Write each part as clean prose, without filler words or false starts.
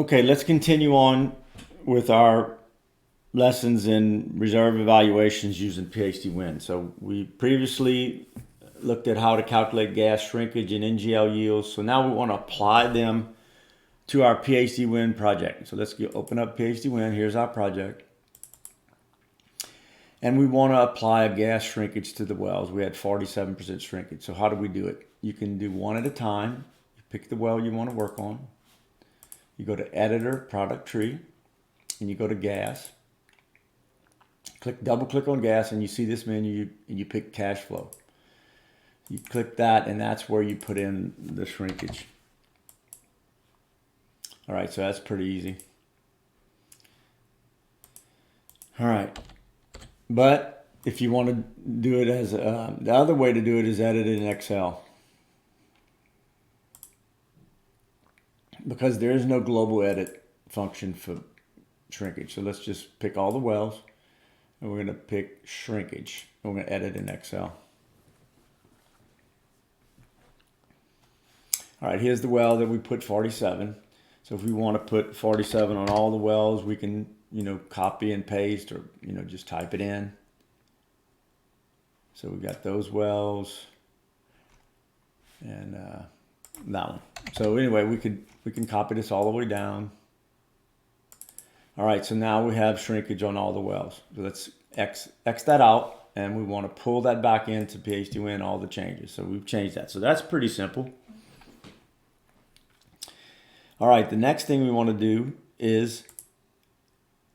Okay, let's continue on with our lessons in reserve evaluations using PHDWin. So we previously looked at how to calculate gas shrinkage and NGL yields. So now we want to apply them to our PHDWin project. So let's open up PHDWin. Here's our project. And we want to apply a gas shrinkage to the wells. We had 47% shrinkage. So how do we do it? You can do one at a time. You pick the well you want to work on. You go to Editor, Product Tree, and you go to Gas. Double click on gas, and you see this menu, and you pick cash flow. You click that, and that's where you put in the shrinkage. All right, so that's pretty easy. All right, but if you want to do it as the other way to do it is edit it in Excel, because there is no global edit function for shrinkage. So let's just pick all the wells. And we're going to pick shrinkage. And we're going to edit in Excel. All right, here's the well that we put 47. So if we want to put 47 on all the wells, we can, copy and paste or, just type it in. So we got those wells and that one. So anyway, we can copy this all the way down. All right, so now we have shrinkage on all the wells. So let's X that out, and we want to pull that back into PHDWin, all the changes. So we've changed that. So that's pretty simple. All right, the next thing we want to do is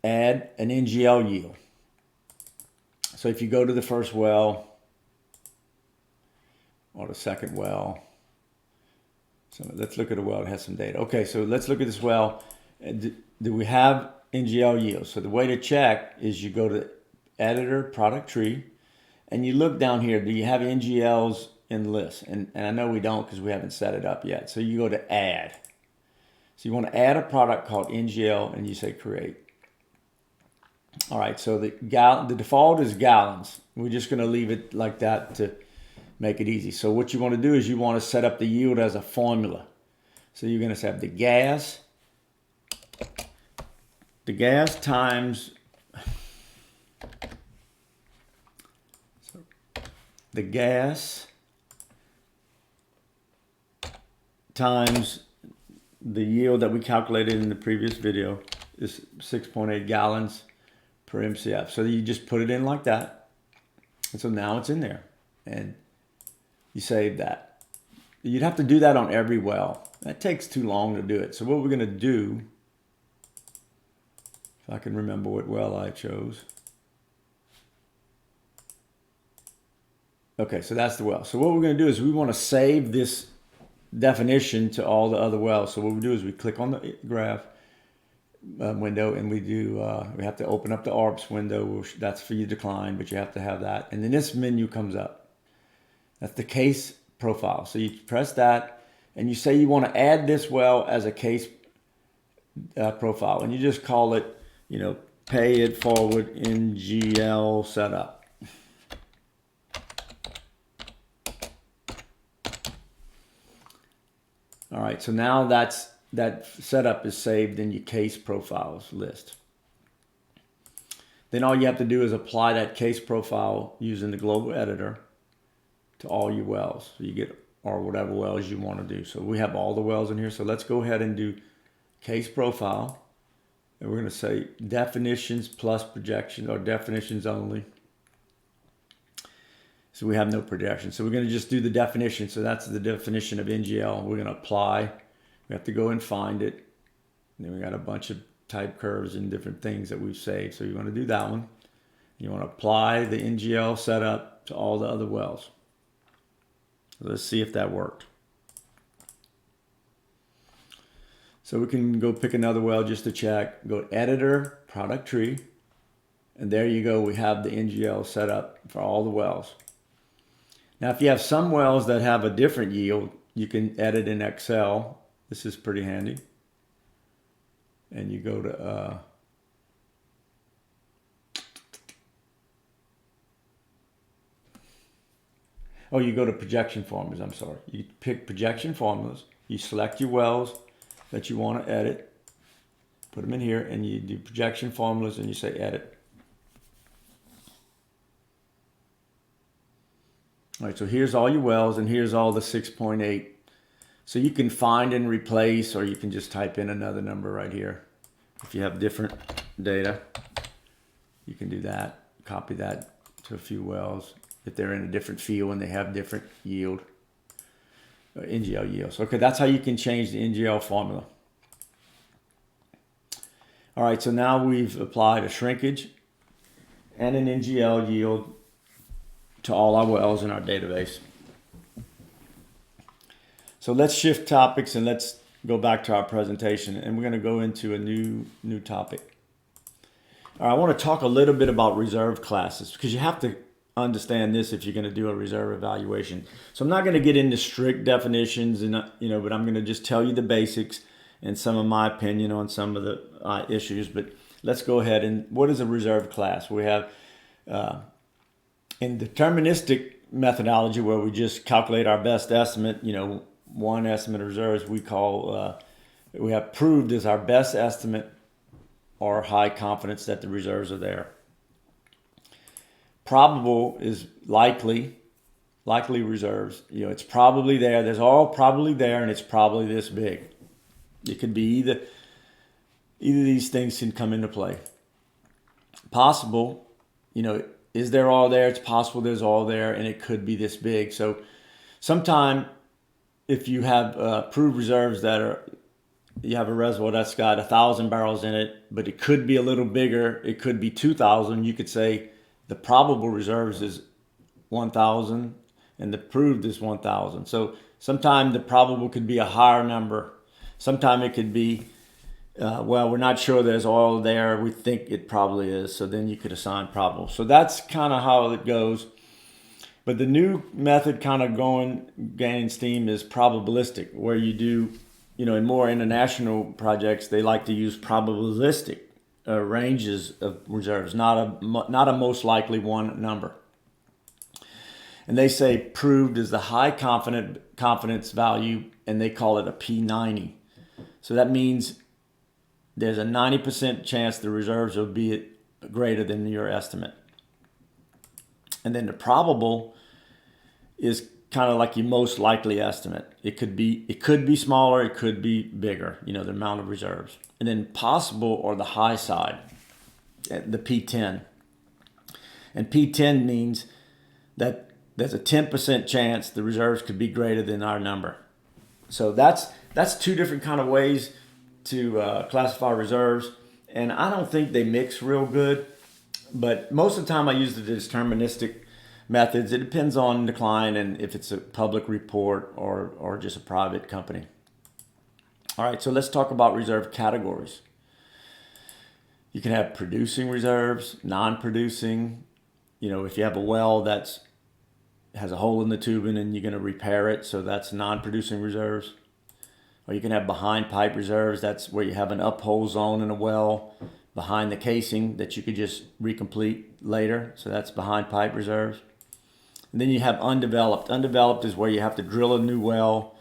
add an NGL yield. So if you go to the first well or the second well, so let's look at a well that has some data. Okay, so let's look at this well. Do we have NGL yield? So the way to check is you go to Editor, Product Tree, and you look down here. Do you have NGLs in the list? And I know we don't because we haven't set it up yet. So you go to Add. So you want to add a product called NGL, and you say Create. All right, so the default is gallons. We're just going to leave it like that to make it easy. So what you want to do is you want to set up the yield as a formula. So you're going to have the gas times the gas times the yield that we calculated in the previous video is 6.8 gallons per MCF. So you just put it in like that. And so now it's in there. And you save that. You'd have to do that on every well. That takes too long to do it. So what we're going to do, if I can remember what well I chose. Okay, so that's the well. So what we're going to do is we want to save this definition to all the other wells. So what we do is we click on the graph window, and we have to open up the ARPS window. That's for you to decline, but you have to have that. And then this menu comes up. That's the case profile. So you press that, and you say you want to add this well as a case profile, and you just call it, pay it forward NGL setup. All right, so now that setup is saved in your case profiles list. Then all you have to do is apply that case profile using the global editor to all your wells. So you get, or whatever wells you want to do. So we have all the wells in here. So let's go ahead and do case profile. And we're going to say definitions plus projection, or definitions only. So we have no projection. So we're going to just do the definition. So that's the definition of NGL. We're going to apply. We have to go and find it. And then we got a bunch of type curves and different things that we've saved. So you want to do that one. You want to apply the NGL setup to all the other wells. So let's see if that worked. So we can go pick another well just to check. Go to Editor, Product Tree. And there you go. We have the NGL set up for all the wells. Now, if you have some wells that have a different yield, you can edit in Excel. This is pretty handy. And you go to you go to projection formulas. I'm sorry. You pick projection formulas. You select your wells that you want to edit. Put them in here, and you do projection formulas, and you say edit. All right, so here's all your wells, and here's all the 6.8. So you can find and replace, or you can just type in another number right here. If you have different data, you can do that. Copy that to a few wells if they're in a different field and they have different yield, NGL yields. Okay, that's how you can change the NGL formula. All right, so now we've applied a shrinkage and an NGL yield to all our wells in our database. So let's shift topics and let's go back to our presentation, and we're going to go into a new topic. All right, I want to talk a little bit about reserve classes, because you have to understand this if you're going to do a reserve evaluation. So I'm not going to get into strict definitions, and but I'm going to just tell you the basics and some of my opinion on some of the issues. But let's go ahead. And what is a reserve class? We have in deterministic methodology, where we just calculate our best estimate, one estimate of reserves, we have proved as our best estimate or high confidence that the reserves are there. Probable is likely reserves. It's probably there. There's all probably there, and it's probably this big. It could be either these things can come into play. Possible, is there all there? It's possible there's all there, and it could be this big. So sometime if you have proved reserves you have a reservoir that's got 1,000 barrels in it, but it could be a little bigger. It could be 2,000. You could say the probable reserves is 1,000 and the proved is 1,000. So sometimes the probable could be a higher number. Sometimes it could be, we're not sure there's oil there. We think it probably is. So then you could assign probable. So that's kind of how it goes. But the new method kind of gaining steam is probabilistic, where you do, in more international projects, they like to use probabilistic ranges of reserves, not a most likely one number. And they say proved is the high confidence value, and they call it a P90. So that means there's a 90% chance the reserves will be greater than your estimate. And then the probable is kind of like your most likely estimate. It could be smaller, it could be bigger, the amount of reserves. And then possible, or the high side, the P10. And P10 means that there's a 10% chance the reserves could be greater than our number. So that's two different kind of ways to classify reserves. And I don't think they mix real good, but most of the time I use the deterministic methods. It depends on the client and if it's a public report or just a private company. All right, so let's talk about reserve categories. You can have producing reserves, non-producing. If you have a well that has a hole in the tubing and you're going to repair it, so that's non-producing reserves. Or you can have behind pipe reserves. That's where you have an uphole zone in a well behind the casing that you could just recomplete later. So that's behind pipe reserves. And then you have undeveloped. Undeveloped is where you have to drill a new well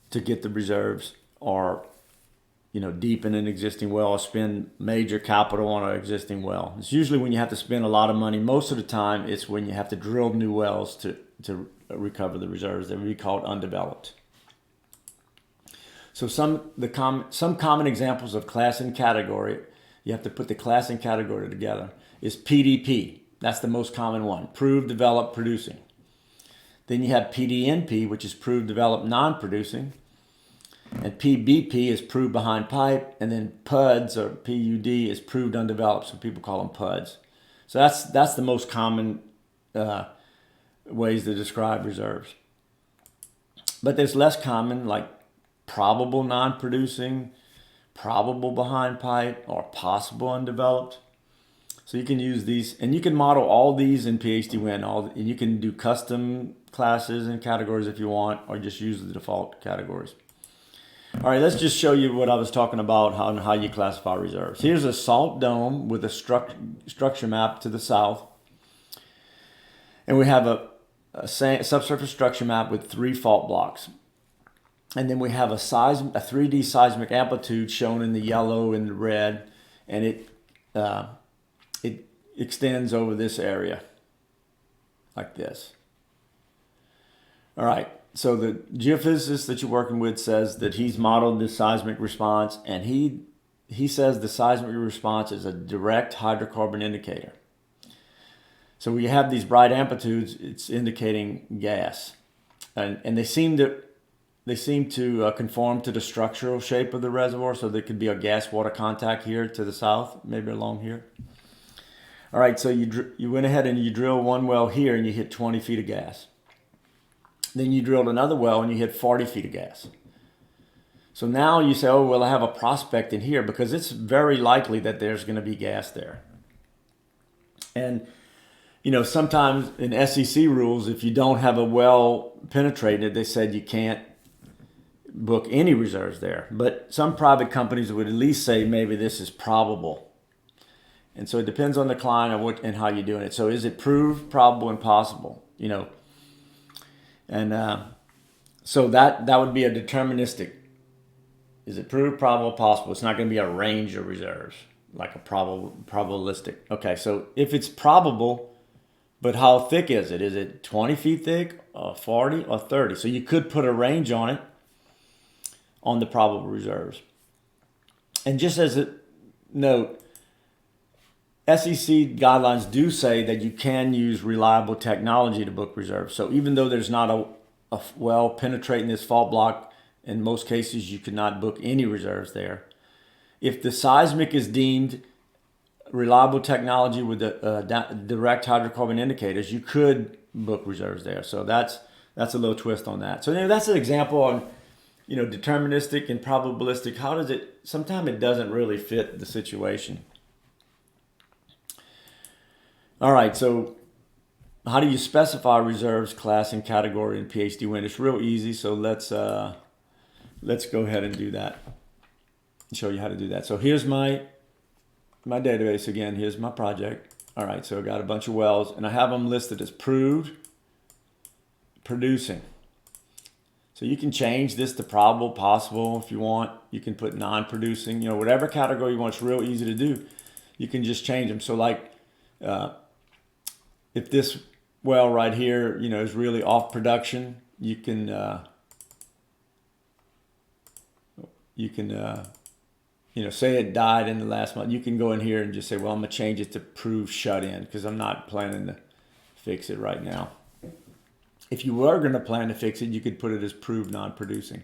to get the reserves, or deepen an existing well, or spend major capital on an existing well. It's usually when you have to spend a lot of money. Most of the time, it's when you have to drill new wells to recover the reserves. They would be called undeveloped. So some common examples of class and category, you have to put the class and category together, is PDP. That's the most common one, proved, developed, producing. Then you have PDNP, which is proved, developed, non-producing. And PBP is proved behind pipe. And then PUDs, or PUD, is proved undeveloped. So people call them PUDs. So that's the most common ways to describe reserves. But there's less common, like probable non-producing, probable behind pipe, or possible undeveloped. So you can use these, and you can model all these in PHDWin. And you can do custom classes and categories if you want, or just use the default categories. All right, let's just show you what I was talking about, how you classify reserves. Here's a salt dome with a structure map to the south. And we have a subsurface structure map with 3 fault blocks. And then we have a 3D seismic amplitude shown in the yellow and the red, and it extends over this area like this. All right, so the geophysicist that you're working with says that he's modeled the seismic response, and he says the seismic response is a direct hydrocarbon indicator. So we have these bright amplitudes, it's indicating gas. And they seem to conform to the structural shape of the reservoir, so there could be a gas-water contact here to the south, maybe along here. All right, so you went ahead and you drill one well here and you hit 20 feet of gas. Then you drilled another well and you hit 40 feet of gas. So now you say, oh, well, I have a prospect in here, because it's very likely that there's going to be gas there. And sometimes in SEC rules, if you don't have a well penetrated, they said you can't book any reserves there. But some private companies would at least say maybe this is probable. And so it depends on the client and how you're doing it. So is it proved, probable, and possible? And so that would be a deterministic. Is it proved, probable, possible? It's not going to be a range of reserves like a probabilistic. Okay, so if it's probable, but how thick is it? Is it 20 feet thick, or 40, or 30? So you could put a range on it on the probable reserves. And just as a note, SEC guidelines do say that you can use reliable technology to book reserves. So even though there's not a well penetrating this fault block, in most cases you could not book any reserves there. If the seismic is deemed reliable technology with the direct hydrocarbon indicators, you could book reserves there. So that's a little twist on that. So that's an example on deterministic and probabilistic. How does it? Sometimes it doesn't really fit the situation. All right, so how do you specify reserves, class, and category in PHDWin? It's real easy. So let's go ahead and do that. Show you how to do that. So here's my database again. Here's my project. All right, so I got a bunch of wells, and I have them listed as proved, producing. So you can change this to probable, possible if you want. You can put non-producing, whatever category you want. It's real easy to do. You can just change them. So like if this well right here, is really off production, you can say it died in the last month. You can go in here and just say, well, I'm going to change it to prove shut in, because I'm not planning to fix it right now. If you were going to plan to fix it, you could put it as prove non-producing.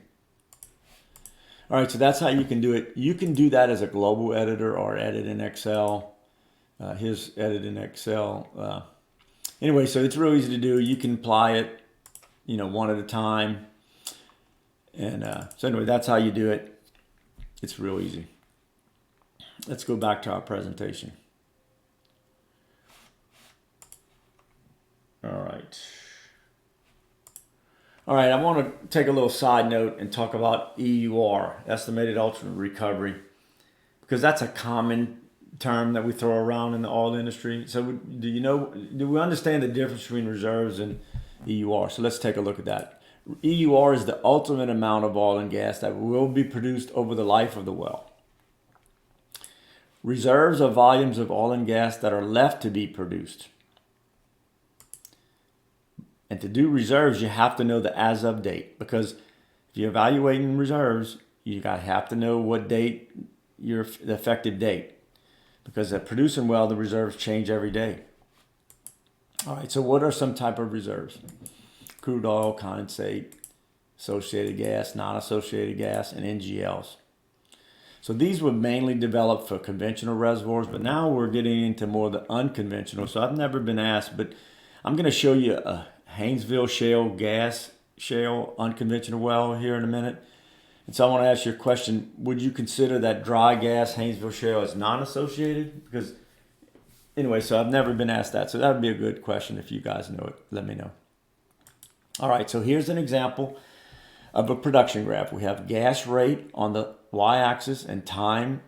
All right, so that's how you can do it. You can do that as a global editor or edit in Excel. Here's edit in Excel. Anyway, so it's real easy to do. You can apply it, one at a time. And so anyway, that's how you do it. It's real easy. Let's go back to our presentation. All right, I want to take a little side note and talk about EUR, estimated ultimate recovery, because that's a common term that we throw around in the oil industry. So do we understand the difference between reserves and EUR? So let's take a look at that. EUR is the ultimate amount of oil and gas that will be produced over the life of the well. Reserves are volumes of oil and gas that are left to be produced. And to do reserves, you have to know the as of date, because if you're evaluating reserves, you have to know what date, the effective date, because at producing well, the reserves change every day. All right, so what are some type of reserves? Crude oil, condensate, associated gas, non-associated gas, and NGLs. So these were mainly developed for conventional reservoirs, but now we're getting into more of the unconventional. So I've never been asked, but I'm going to show you a Haynesville shale unconventional well here in a minute. And so I want to ask you a question. Would you consider that dry gas Haynesville shale as non-associated? Because anyway, so I've never been asked that. So that would be a good question. If you guys know it, let me know. All right, so here's an example of a production graph. We have gas rate on the y-axis and time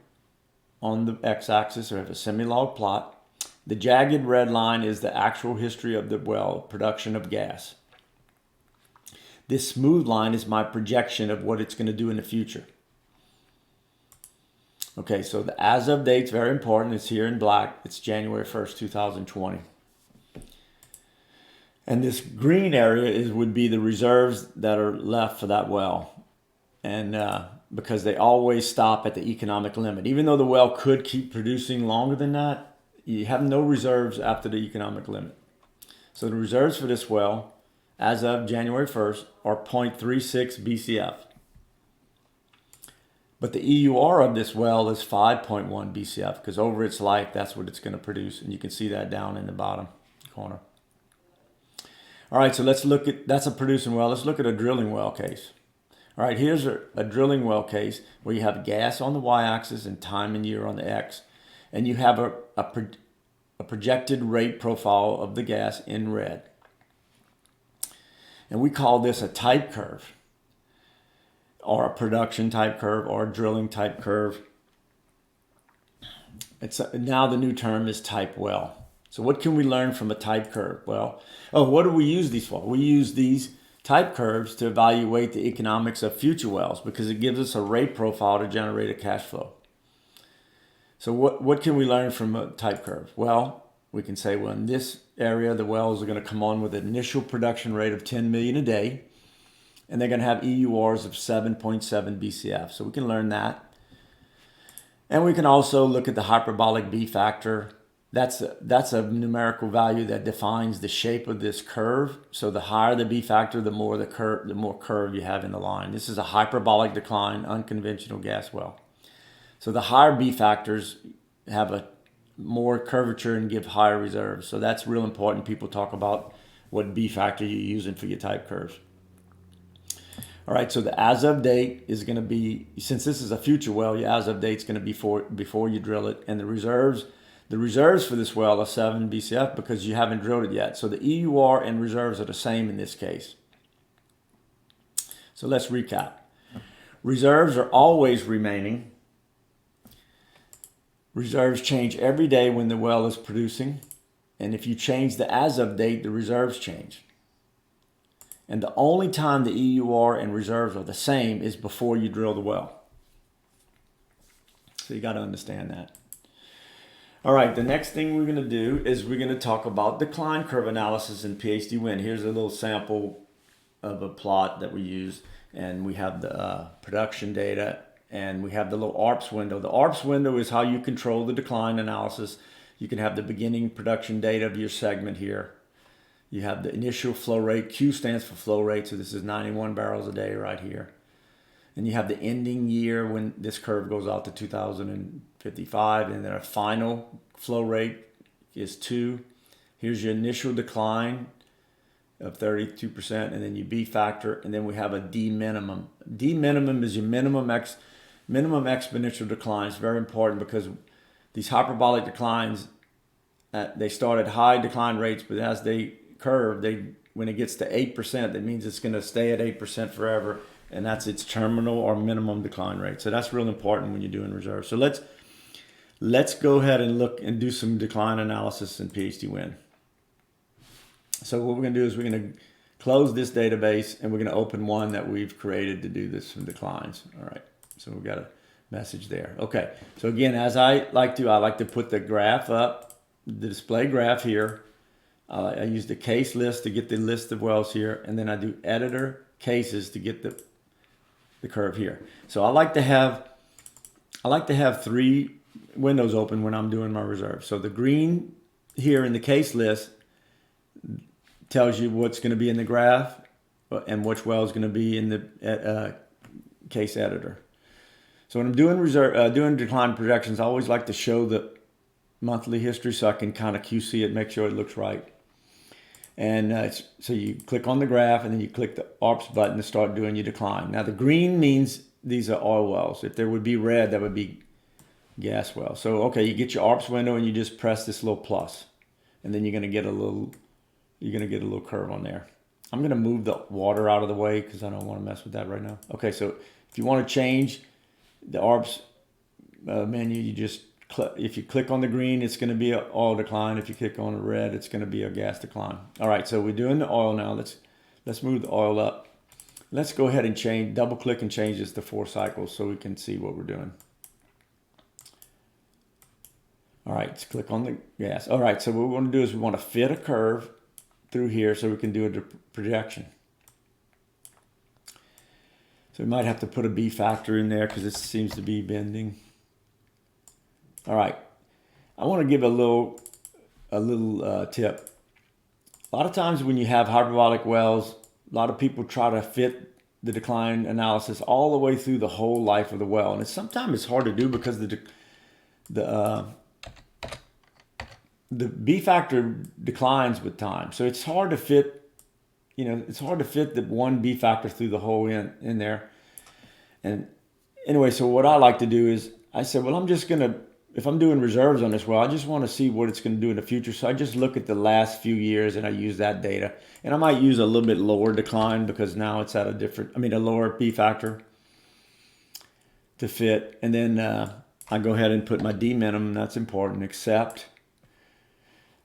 on the x-axis. So we have a semi-log plot. The jagged red line is the actual history of the well production of gas. This smooth line is my projection of what it's going to do in the future. Okay, so the as of date's very important. It's here in black. It's January 1st, 2020. And this green area would be the reserves that are left for that well. And because they always stop at the economic limit. Even though the well could keep producing longer than that, you have no reserves after the economic limit. So the reserves for this well, as of January 1st, are 0.36 BCF. But the EUR of this well is 5.1 BCF, because over its life, that's what it's going to produce. And you can see that down in the bottom corner. All right, so let's look at, that's a producing well. Let's look at a drilling well case. All right, here's a drilling well case where you have gas on the y-axis and time and year on the x. And you have a projected rate profile of the gas in red. And we call this a type curve, or a production type curve, or a drilling type curve. Now the new term is type well. So what can we learn from a type curve? Well, what do we use these for? We use these type curves to evaluate the economics of future wells, because it gives us a rate profile to generate a cash flow. So what can we learn from a type curve? Well, we can say, well, in this area, the wells are going to come on with an initial production rate of 10 million a day, and they're going to have EURs of 7.7 BCF. So we can learn that. And we can also look at the hyperbolic B factor. That's a numerical value that defines the shape of this curve. So the higher the B factor, the more curve you have in the line. This is a hyperbolic decline, unconventional gas well. So the higher B factors have a more curvature and give higher reserves. So that's real important. People talk about what B factor you're using for your type curves. All right, so the as of date is going to be, since this is a future well, your as of date is going to be before you drill it. And the reserves for this well are 7 BCF because you haven't drilled it yet. So the EUR and reserves are the same in this case. So let's recap. Reserves are always remaining. Reserves change every day when the well is producing. And if you change the as of date, the reserves change. And the only time the EUR and reserves are the same is before you drill the well. So you got to understand that. All right, the next thing we're going to do is we're going to talk about decline curve analysis in PHDWin. Here's a little sample of a plot that we use. And we have the production data, and we have the little ARPS window. The ARPS window is how you control the decline analysis. You can have the beginning production data of your segment here. You have the initial flow rate. Q stands for flow rate, so this is 91 barrels a day right here. And you have the ending year when this curve goes out to 2055, and then a final flow rate is 2. Here's your initial decline of 32%, and then your B factor, and then we have a D minimum. D minimum is your minimum exponential decline. It's very important because these hyperbolic declines, they start at high decline rates, but as they curve, when it gets to 8%, that means it's going to stay at 8% forever, and that's its terminal or minimum decline rate. So that's real important when you're doing reserves. So let's go ahead and look and do some decline analysis in PHDWin. So what we're going to do is we're going to close this database, and we're going to open one that we've created to do this some declines. All right, so we've got a message there. Okay, so again, as I like to put the graph up, the display graph here. I use the case list to get the list of wells here, and then I do editor cases to get the curve here. So I like to have 3 windows open when I'm doing my reserve. So the green here in the case list tells you what's going to be in the graph and which well is going to be in the case editor. So when I'm doing doing decline projections, I always like to show the monthly history so I can kind of QC it, make sure it looks right. And so you click on the graph, and then you click the ARPS button to start doing your decline. Now the green means these are oil wells. If there would be red, that would be gas wells. So okay, you get your ARPS window, and you just press this little plus, and then you're going to get a little curve on there. I'm going to move the water out of the way because I don't want to mess with that right now. Okay, so if you want to change the ARPS menu, you just if you click on the green, it's going to be an oil decline. If you click on the red, it's going to be a gas decline. All right, so we're doing the oil now. Let's move the oil up. let's go ahead and change, double click and change this to 4 cycles so we can see what we're doing. All right, let's click on the gas. All right, so what we want to do is we want to fit a curve through here so we can do a projection. So we might have to put a B factor in there because this seems to be bending. All right, I want to give a little tip. A lot of times when you have hyperbolic wells, a lot of people try to fit the decline analysis all the way through the whole life of the well, and sometimes it's hard to do because the B factor declines with time, so it's hard to fit. It's hard to fit the one B factor through the whole in there. And anyway, so what I like to do is I said, well, I'm just gonna, if I'm doing reserves on this well, I just want to see what it's going to do in the future. So I just look at the last few years and I use that data. And I might use a little bit lower decline because now it's at a lower B factor to fit. And then I go ahead and put my D minimum, that's important, accept.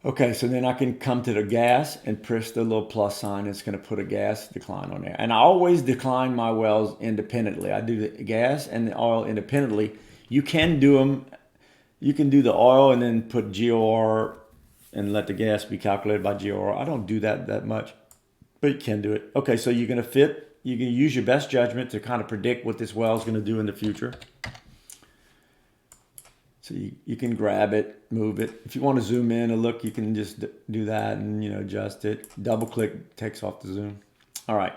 Okay, so then I can come to the gas and press the little plus sign. It's going to put a gas decline on there. And I always decline my wells independently. I do the gas and the oil independently. You can do them. You can do the oil and then put GOR and let the gas be calculated by GOR. I don't do that much, but you can do it. Okay, so you're going to fit. You can use your best judgment to kind of predict what this well is going to do in the future. So you can grab it, move it. If you want to zoom in and look, you can just do that and adjust it. Double click takes off the zoom. All right.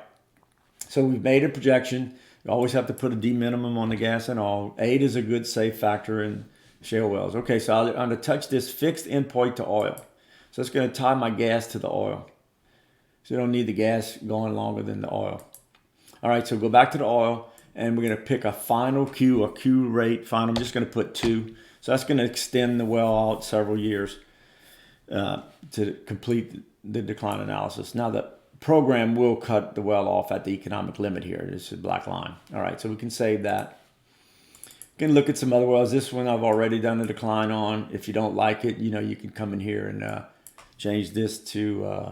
So we've made a projection. You always have to put a D minimum on the gas and oil. 8 is a good safe factor in shale wells. Okay, so I'm going to touch this fixed endpoint to oil. So it's going to tie my gas to the oil. So you don't need the gas going longer than the oil. All right, so go back to the oil, and we're going to pick a final Q, a Q rate final. I'm just going to put 2. So that's going to extend the well out several years to complete the decline analysis. Now the program will cut the well off at the economic limit here. This is a black line. All right, so we can save that. You can look at some other wells. This one I've already done a decline on. If you don't like it, you can come in here and change this to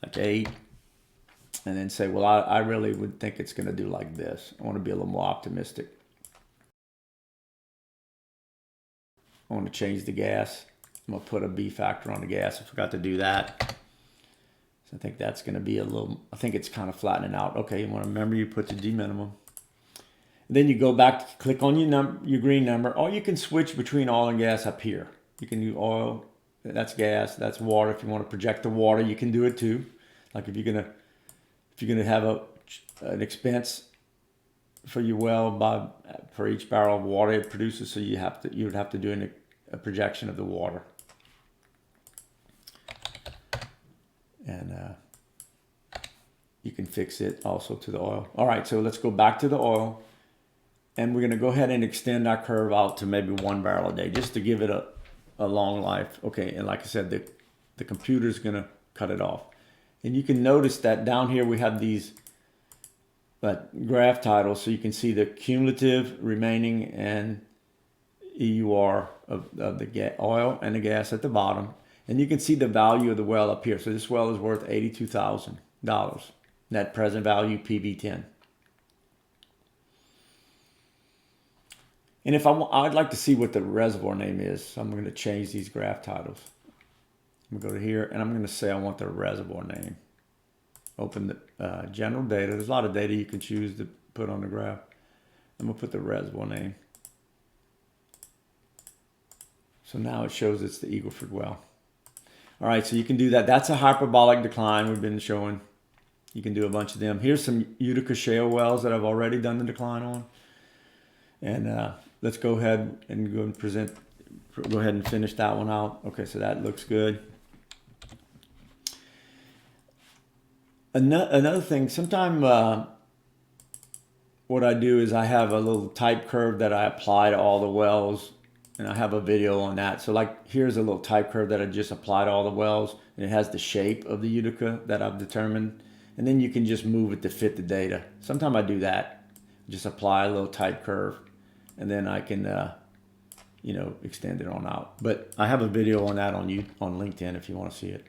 like 8. And then say, well, I really would think it's going to do like this. I want to be a little more optimistic. I want to change the gas. I'm going to put a B factor on the gas. I forgot to do that. So I think that's going to be I think it's kind of flattening out. Okay, you want to remember you put the D minimum. Then you go back, click on your green number, or you can switch between oil and gas up here. You can do oil, that's gas, that's water. If you want to project the water, you can do it too. Like if you're gonna have an expense for your well for each barrel of water it produces, so you would have to do a projection of the water. And you can fix it also to the oil. All right, so let's go back to the oil. And we're going to go ahead and extend our curve out to maybe 1 barrel a day, just to give it a long life. Okay, and like I said, the computer's going to cut it off. And you can notice that down here we have these graph titles, so you can see the cumulative remaining and EUR of the oil and the gas at the bottom. And you can see the value of the well up here. So this well is worth $82,000. Net present value PV10. And I'd like to see what the reservoir name is. So I'm going to change these graph titles. I'm going to go to here and I'm going to say I want the reservoir name. Open the general data. There's a lot of data you can choose to put on the graph. I'm going to put the reservoir name. So now it shows it's the Eagleford well. All right, so you can do that. That's a hyperbolic decline we've been showing. You can do a bunch of them. Here's some Utica shale wells that I've already done the decline on. And let's go ahead and go ahead and finish that one out. Okay, so that looks good. Another thing, sometime what I do is I have a little type curve that I apply to all the wells, and I have a video on that. So like here's a little type curve that I just applied to all the wells, and it has the shape of the Utica that I've determined, and then you can just move it to fit the data. Sometimes I do that, just apply a little type curve, and then I can extend it on out. But I have a video on that on LinkedIn if you want to see it,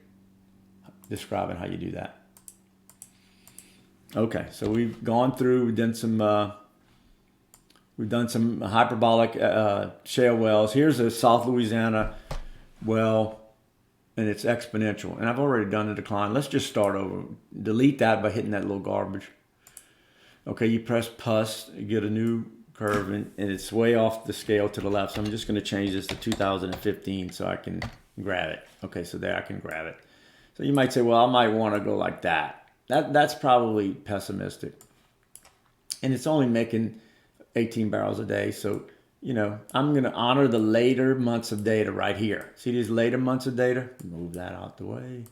describing how you do that. Okay, so we've gone through, we've done some hyperbolic shale wells. Here's a South Louisiana well, and it's exponential. And I've already done the decline. Let's just start over. Delete that by hitting that little garbage. Okay, you press pus, you get a new curve, and it's way off the scale to the left. So I'm just going to change this to 2015 so I can grab it. Okay, so there I can grab it. So you might say, well, I might want to go like that. That's probably pessimistic. And it's only making 18 barrels a day. So, you know, I'm going to honor the later months of data right here. See these later months of data? Move that out the way.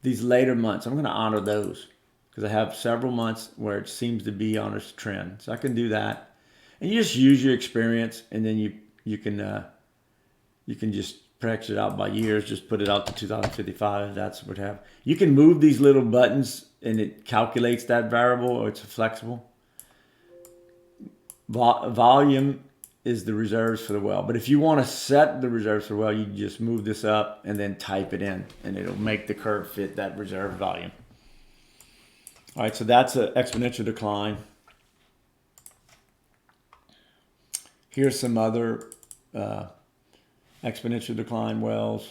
These later months, I'm going to honor those because I have several months where it seems to be on a trend. So I can do that. And you just use your experience, and then you can just practice it out by years. Just put it out to 2055. That's what have. You can move these little buttons, and it calculates that variable, or it's flexible. Volume is the reserves for the well. But if you want to set the reserves for the well, you just move this up and then type it in, and it'll make the curve fit that reserve volume. All right, so that's an exponential decline. Here's some other exponential decline wells.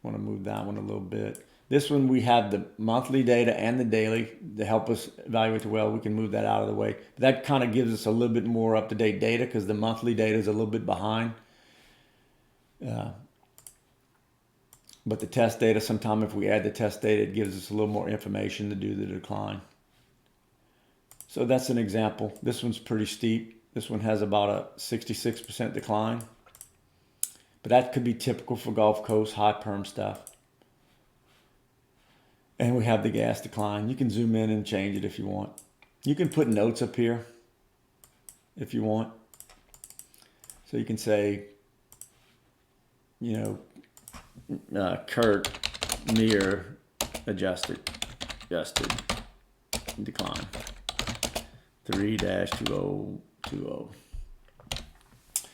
Want to move that one a little bit. This one, we have the monthly data and the daily to help us evaluate the well. We can move that out of the way. That kind of gives us a little bit more up-to-date data because the monthly data is a little bit behind. But the test data, sometime if we add the test data, it gives us a little more information to do the decline. So that's an example. This one's pretty steep. This one has about a 66% decline. But that could be typical for Gulf Coast, high perm stuff. And we have the gas decline. You can zoom in and change it if you want. You can put notes up here if you want. So you can say, you know, Kurt, Mire, adjusted decline, 3-2020.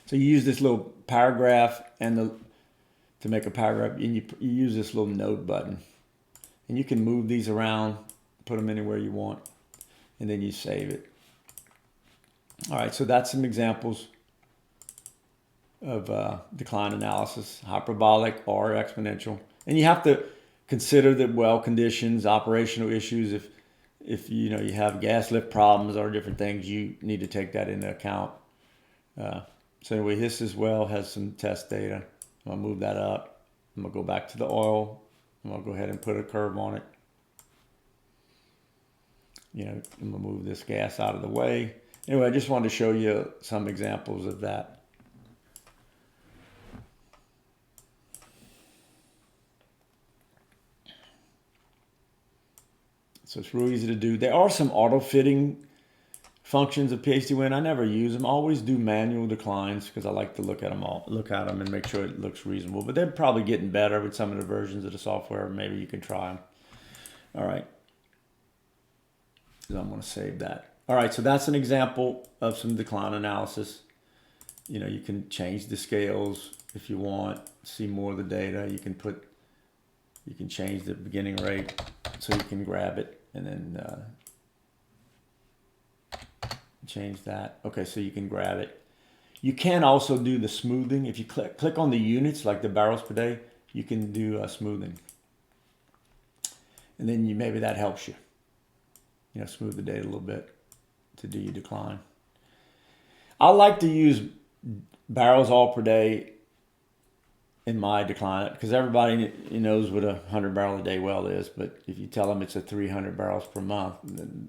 So you use this little paragraph and to make a paragraph, and you use this little note button. And you can move these around, put them anywhere you want, and then you save it. All right, so that's some examples of decline analysis, hyperbolic or exponential. And you have to consider the well conditions, operational issues. If you know you have gas lift problems or different things, you need to take that into account. So anyway, this as well has some test data. I'll move that up. I'm gonna go back to the oil. I'll go ahead and put a curve on it. You know, I'm gonna move this gas out of the way. Anyway, I just wanted to show you some examples of that. So it's real easy to do. There are some auto fitting functions of PHDWin. I never use them. I always do manual declines because I like to look at them and make sure it looks reasonable. But they're probably getting better with some of the versions of the software. Maybe you can try them. All right. So I'm going to save that. All right. So that's an example of some decline analysis. You know, you can change the scales if you want. See more of the data. You can change the beginning rate so you can grab it and then change that. Okay, so you can grab it. You can also do the smoothing. If you click on the units, like the barrels per day, you can do smoothing. And then maybe that helps you. You know, smooth the data a little bit to do your decline. I like to use barrels all per day in my decline because everybody knows what a 100 barrel a day well is. But if you tell them it's a 300 barrels per month,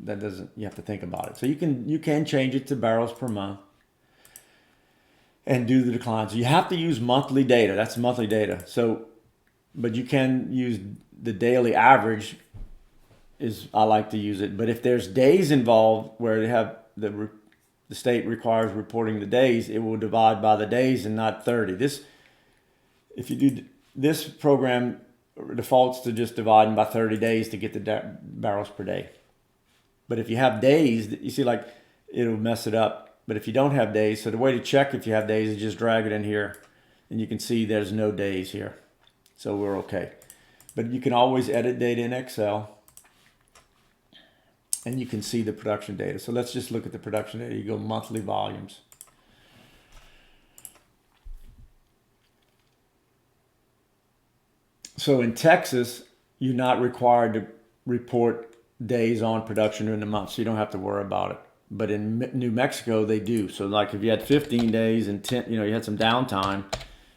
that doesn't. You have to think about it. So you can change it to barrels per month and do the declines. You have to use monthly data. That's monthly data. So, but you can use the daily average. I like to use it. But if there's days involved where they have the state requires reporting the days, it will divide by the days and not 30. If you do this program defaults to just dividing by 30 days to get the barrels per day. But if you have days, you see, like, it'll mess it up. But if you don't have days, so the way to check if you have days is just drag it in here, and you can see there's no days here. So we're okay. But you can always edit data in Excel. and you can see the production data. So let's just look at the production data. You go monthly volumes. So in Texas, you're not required to report days on production in a month, so you don't have to worry about it. But in New Mexico, they do. So like if you had 15 days and 10, you had some downtime,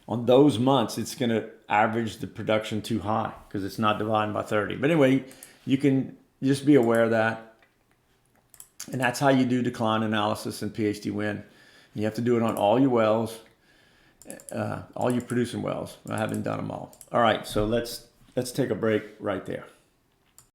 on those months, it's going to average the production too high because it's not divided by 30. But anyway, you can just be aware of that. And that's how you do decline analysis in PHDWin. You have to do it on all your wells, all your producing wells. I haven't done them all. All right, so let's take a break right there.